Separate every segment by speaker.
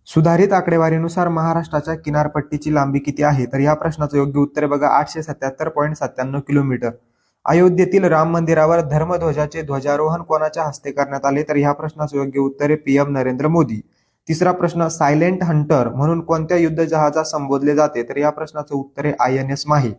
Speaker 1: सुधारित आकडेवारीनुसार महाराष्ट्राच्या किनारपट्टीची लांबी किती आहे? तर या प्रश्नाचं योग्य उत्तर आहे बघा 877.97 किलोमीटर. अयोध्येतील राम मंदिरावर धर्मध्वजाचे ध्वजारोहण कोणाच्या हस्ते करण्यात आले? तर या प्रश्नाचं योग्य उत्तर आहे PM नरेंद्र मोदी. तिसरा प्रश्न, सायलेंट हंटर म्हणून कोणत्या युद्ध जहाजास संबोधले जाते? तर या प्रश्नाचं उत्तर आहे INS माही.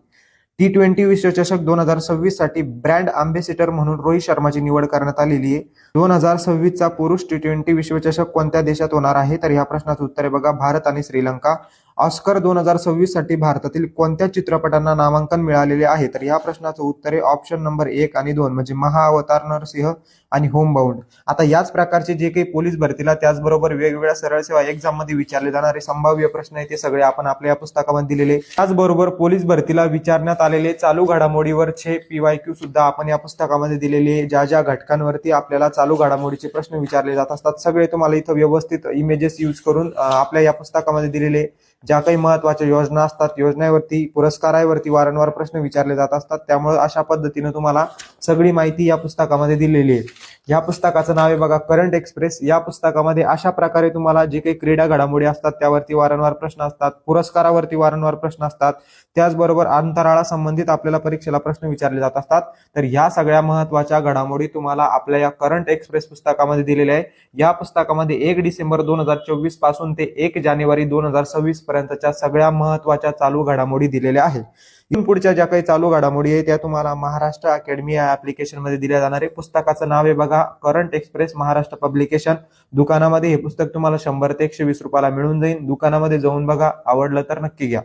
Speaker 1: T20 विश्वचषक 2026 साठी ब्रँड अँबॅसेडर म्हणून रोहित शर्माची निवड करण्यात आलेली आहे. 2026चा पुरुष T20 विश्वचषक कोणत्या देशात होणार आहे? तर या प्रश्नाचं उत्तर आहे बघा भारत आणि श्रीलंका. ऑस्कर 2026 साठी भारतातील कोणत्या चित्रपटांना नामांकन मिळालेले आहे? तर या प्रश्नाचं उत्तर आहे ऑप्शन नंबर 1 आणि 2 म्हणजे महाअवतार नरसिंह आणि होमबाउंड. आता याच प्रकारचे जे काही पोलीस भरतीला त्याचबरोबर वेगवेगळ्या सरळ सेवा एक्झाम मध्ये विचारले जाणारे संभाव्य प्रश्न आहेत ते सगळे आपण आपल्या या पुस्तकामध्ये दिलेले. त्याचबरोबर पोलीस भरतीला विचारण्यात आलेले चालू घडामोडीवरचे PYQ सुद्धा आपण या पुस्तकामध्ये दिलेले. ज्या ज्या घटकांवरती आपल्याला चालू घडामोडीचे प्रश्न विचारले जात असतात सगळे तुम्हाला इथं व्यवस्थित इमेजेस यूज करून आपल्या या पुस्तकामध्ये दिलेले. ज्या काही महत्वाच्या योजना असतात योजनेवरती पुरस्कारावरती वारंवार प्रश्न विचारले जात असतात त्यामुळे अशा पद्धतीने तुम्हाला सगळी माहिती या पुस्तकामध्ये दिलेली आहे. या पुस्तकाचं नाव आहे बघा करंट एक्सप्रेस. या पुस्तकामध्ये अशा प्रकारे तुम्हाला जे काही क्रीडा घडामोडी असतात त्यावरती वारंवार प्रश्न असतात, पुरस्कारावरती वारंवार प्रश्न असतात, त्याचबरोबर अंतराळा संबंधित आपल्याला परीक्षेला प्रश्न विचारले जात असतात. तर या सगळ्या महत्वाच्या घडामोडी तुम्हाला आपल्या या करंट एक्सप्रेस पुस्तकामध्ये दिलेल्या आहे. या पुस्तकामध्ये 1 डिसेंबर 2024 पासून ते 1 जानेवारी 2026 पर्यंतच्या सगळ्या महत्वाच्या चालू घडामोडी दिलेल्या आहेत. इथून पुढच्या ज्या काही चालू घडामोडी आहे त्या तुम्हाला महाराष्ट्र अकॅडमी या ऍप्लिकेशन मध्ये दिल्या जाणार आहे. पुस्तकाचं नाव आहे बघा करंट एक्सप्रेस महाराष्ट्र पब्लिकेशन. दुकानामध्ये हे पुस्तक तुम्हाला 100 ते 120 रुपयाला मिळून जाईल. दुकानामध्ये जाऊन बघा, आवडलं तर नक्की घ्या.